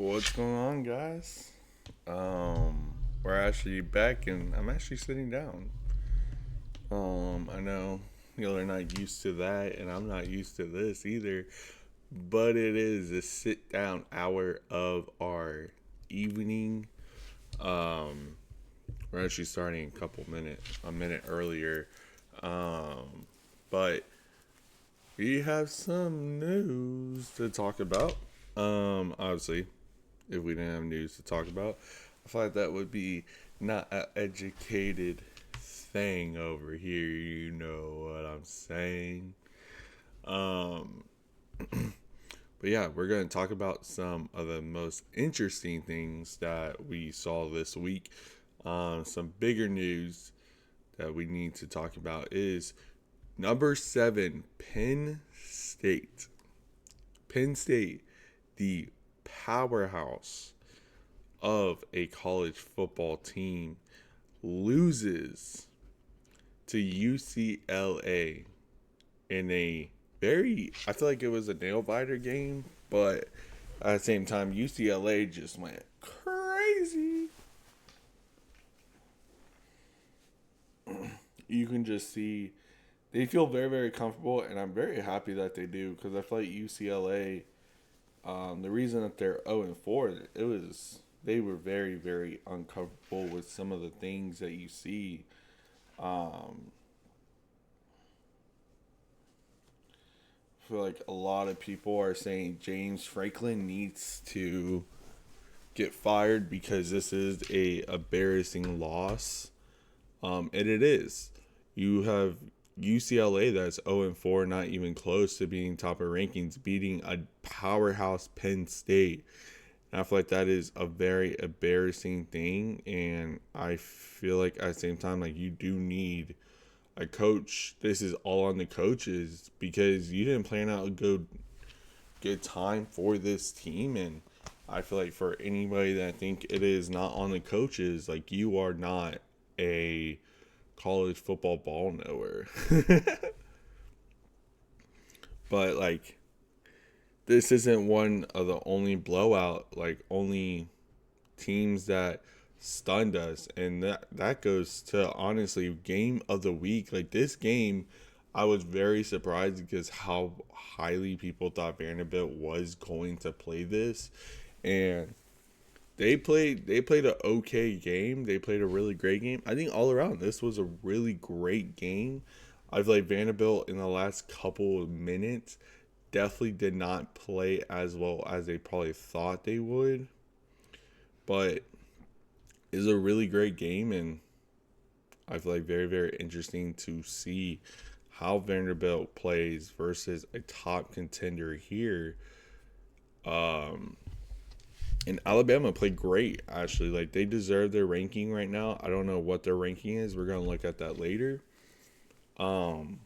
What's going on, guys? We're actually back, and I'm actually sitting down. I know y'all are not used to that, and I'm not used to this either. But it is a sit down hour of our evening. Um, we're actually starting a minute earlier. But we have some news to talk about. Obviously, if we didn't have news to talk about, I feel like that would be not an educated thing over here. You know what I'm saying? Um, but yeah, we're going to talk about some of the most interesting things that we saw this week. Some bigger news that we need to talk about is number 7, Penn State. Penn State, the powerhouse of a college football team, loses to UCLA in a I feel like it was a nail biter game, but at the same time, UCLA just went crazy. You can just see they feel very, very comfortable, and I'm very happy that they do because I feel like UCLA, the reason that they're 0-4, it was they were very, very uncomfortable with some of the things that you see. Um, I feel like a lot of people are saying James Franklin needs to get fired because this is a embarrassing loss. And it is. You have UCLA that's 0-4, not even close to being top of rankings, beating a powerhouse Penn State. And I feel like that is a very embarrassing thing, and I feel like at the same time, like you do need a coach. This is all on the coaches because you didn't plan out a good time for this team, and I feel like for anybody that think it is not on the coaches, like you are not a college football ball knower. But like this isn't one of the only blowout, like only teams that stunned us, and that goes to honestly game of the week. Like this game, I was very surprised because how highly people thought Vanderbilt was going to play this, and they played an okay game. They played a really great game. I think all around this was a really great game. I feel like Vanderbilt in the last couple of minutes definitely did not play as well as they probably thought they would, but it's a really great game, and I feel like very, very interesting to see how Vanderbilt plays versus a top contender here. Um, and Alabama played great, actually. Like, they deserve their ranking right now. I don't know what their ranking is. We're going to look at that later. Um,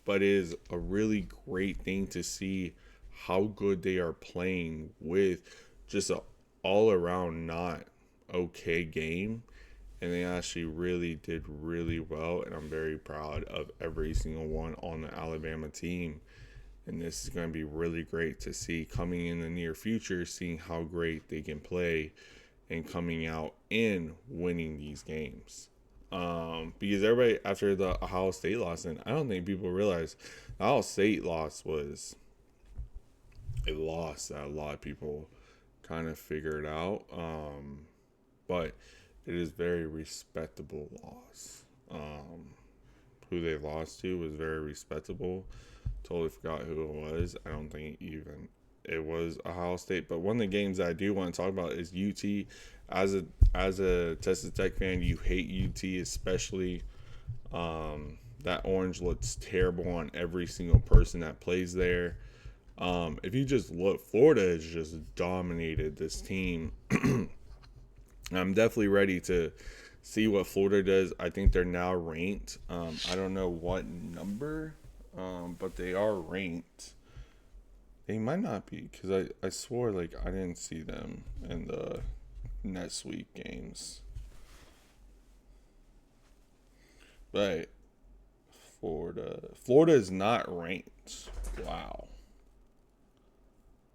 but it is a really great thing to see how good they are playing with just a all around not okay game, and they actually really did really well, and I'm very proud of every single one on the Alabama team. And this is going to be really great to see coming in the near future, seeing how great they can play and coming out and winning these games. Because everybody, after the Ohio State loss, and I don't think people realize the Ohio State loss was a loss that a lot of people kind of figured out. But it is very respectable loss. Who they lost to was very respectable. Totally forgot who it was. I don't think even it was Ohio State. But one of the games that I do want to talk about is UT. As a Texas Tech fan, you hate UT, especially. That orange looks terrible on every single person that plays there. If you just look, Florida has just dominated this team. I'm definitely ready to see what Florida does. I think they're now ranked. I don't know what number, but they are ranked. They might not be because I swore like I didn't see them in the next week games. But Florida is not ranked. Wow,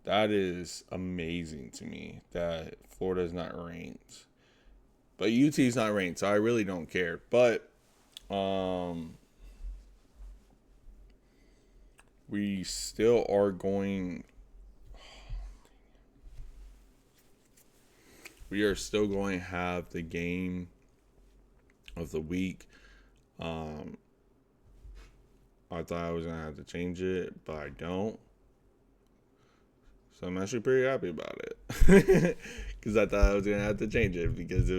That is amazing to me that Florida is not ranked. But UT is not ranked, so I really don't care. But um, we still are going. We are still going to have the game of the week. Um, I thought I was gonna have to change it, but I don't. So I'm actually pretty happy about it because I thought I was gonna have to change it because it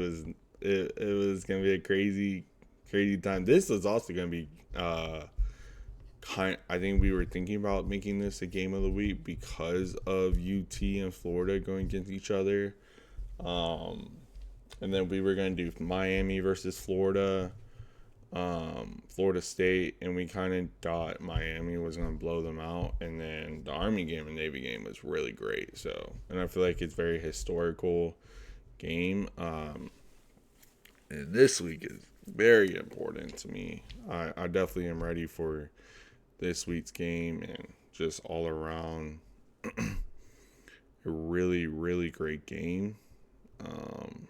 was gonna be a crazy time. This was also gonna be I think we were thinking about making this a game of the week because of UT and Florida going against each other. Um, and then we were gonna do Miami versus Florida. Florida State, and we kind of thought Miami was going to blow them out. And then the Army game and Navy game was really great. So, and I feel like it's very historical game. And this week is very important to me. I definitely am ready for this week's game and just all around a really, really great game. Um,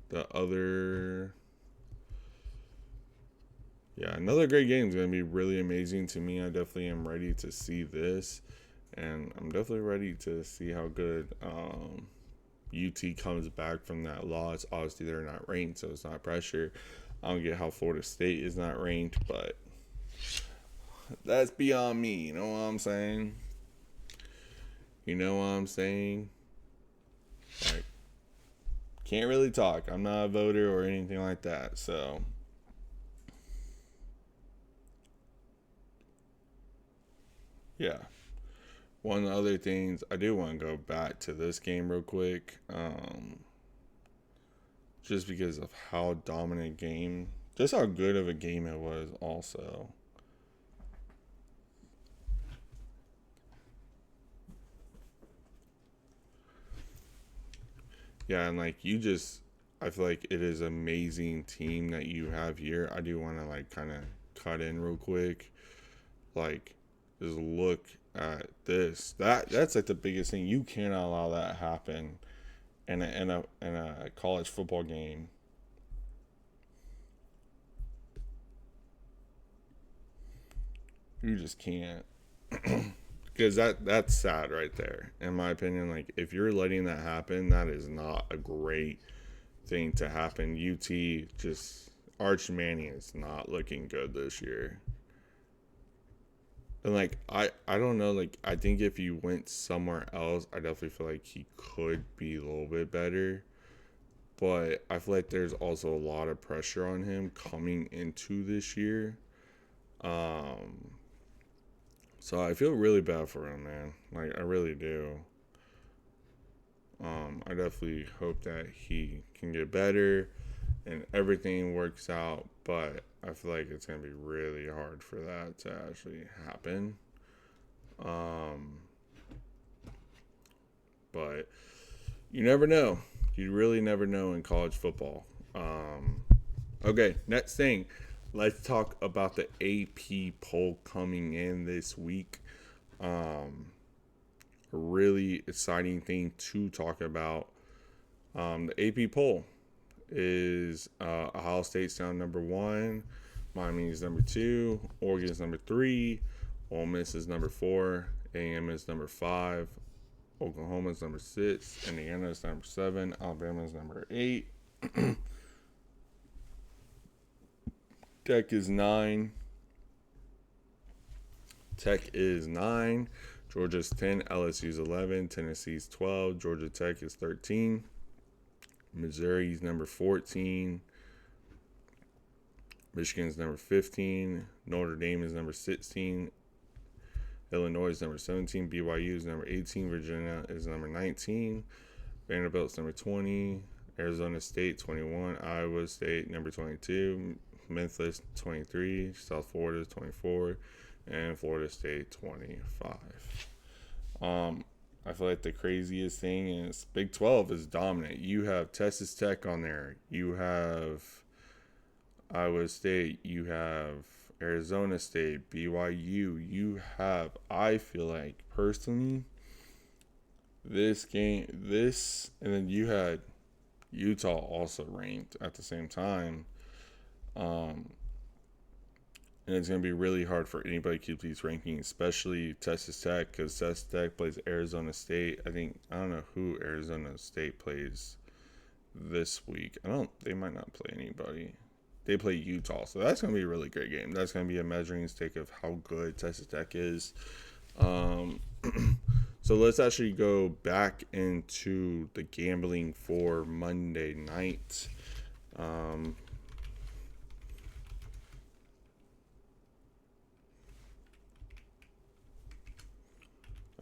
the other another great game is going to be really amazing to me. I definitely am ready to see this, and I'm definitely ready to see how good UT comes back from that loss. Obviously, they're not ranked, so it's not pressure. I don't get how Florida State is not ranked, but that's beyond me. You know what I'm saying? You know what I'm saying? Like, can't really talk. I'm not a voter or anything like that, so. Yeah. One of the other things, I do want to go back to this game real quick, just because of how dominant game, just how good of a game it was also. Yeah, and like I feel like it is an amazing team that you have here. I do want to like kind of cut in real quick, like just look at this. That's like the biggest thing. You cannot allow that happen in a college football game. You just can't. Because that's sad right there, in my opinion. Like if you're letting that happen, that is not a great thing to happen. UT just Arch Manning is not looking good this year. And like I don't know, like I think if you went somewhere else, I definitely feel like he could be a little bit better. But I feel like there's also a lot of pressure on him coming into this year. Um so I feel really bad for him, man. Like I really do. I definitely hope that he can get better and everything works out, but I feel like it's gonna be really hard for that to actually happen. Um, but you never know. You really never know in college football. Okay, next thing. Let's talk about the AP poll coming in this week. A really exciting thing to talk about. The AP poll is Ohio State's down number 1, Miami is number 2, Oregon is number 3, Ole Miss is number 4, A&M is number 5, Oklahoma is number 6, Indiana is number 7, Alabama is number 8, Tech is 9, Georgia's 10, LSU's 11, Tennessee's 12, Georgia Tech is 13, Missouri's number 14, Michigan's number 15, Notre Dame is number 16, Illinois is number 17, BYU is number 18, Virginia is number 19, Vanderbilt's number 20, Arizona State 21, Iowa State number 22, Memphis 23, South Florida 24, and Florida State 25. I feel like the craziest thing is Big 12 is dominant. You have Texas Tech on there. You have Iowa State. You have Arizona State, BYU. You have, I feel like personally, and then you had Utah also ranked at the same time. Um, and it's going to be really hard for anybody to keep these rankings, especially Texas Tech, because Texas Tech plays Arizona State. I don't know who Arizona State plays this week. They might not play anybody. They play Utah, so that's going to be a really great game. That's going to be a measuring stick of how good Texas Tech is. So let's actually go back into the gambling for Monday night.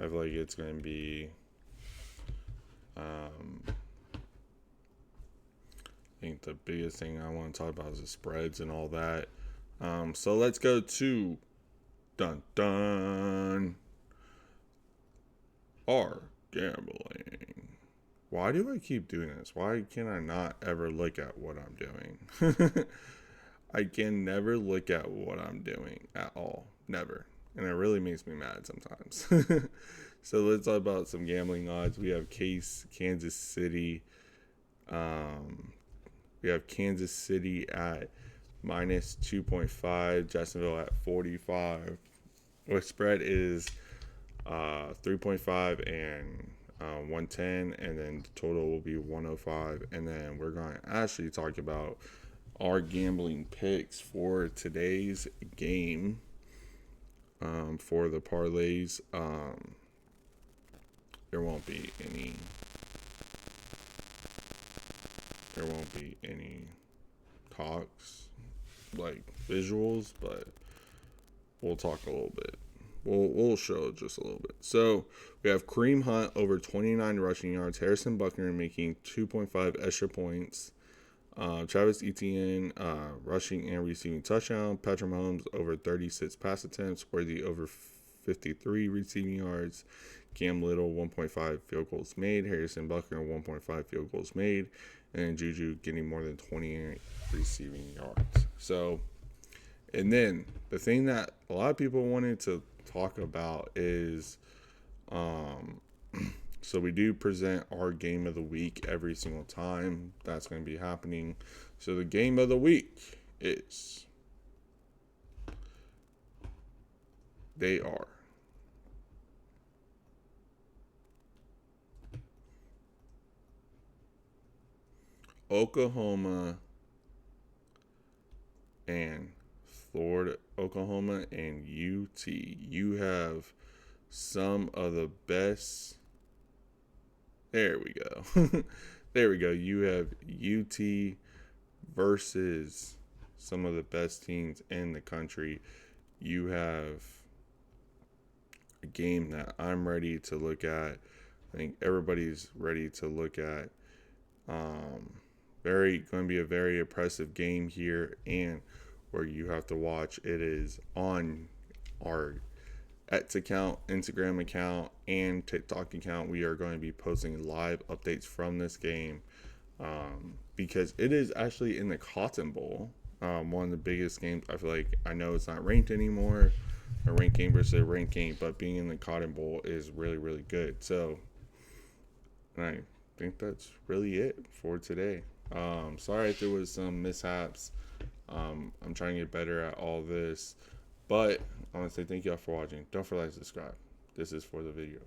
I feel like it's going to be, I think the biggest thing I want to talk about is the spreads and all that. So let's go to dun dun our gambling. Why do I keep doing this? Why can I not ever look at what I'm doing? I can never look at what I'm doing at all. Never. And it really makes me mad sometimes. So let's talk about some gambling odds. We have Kansas City. We have Kansas City at minus 2.5. Jacksonville at 45. Our spread is 3.5 and 110, and then the total will be 105. And then we're going to actually talk about our gambling picks for today's game. For the parlays, there won't be any talks like visuals, but we'll talk a little bit. We'll show just a little bit. So we have Kareem Hunt over 29 rushing yards. Harrison Buckner making 2.5 extra points. Travis Etienne rushing and receiving touchdown. Patrick Mahomes over 36 pass attempts. Worthy over 53 receiving yards. Cam Little 1.5 field goals made. Harrison Buckner 1.5 field goals made. And Juju getting more than 28 receiving yards. So, and then the thing that a lot of people wanted to talk about is so we do present our game of the week every single time. That's going to be happening. So the game of the week is they are Oklahoma and Florida, Oklahoma and UT. You have some of the best. There we go. There we go. You have UT versus some of the best teams in the country. You have a game that I'm ready to look at. I think everybody's ready to look at. Going to be a very impressive game here, and where you have to watch. It is on our X account, Instagram account, and TikTok account. We are going to be posting live updates from this game because it is actually in the Cotton Bowl, one of the biggest games. I feel like, I know it's not ranked anymore, a ranked game versus a ranked game, but being in the Cotton Bowl is really, really good. So I think that's really it for today. Sorry if there was some mishaps. I'm trying to get better at all this. But I want to say thank y'all for watching. Don't forget to like, subscribe. This is for the video.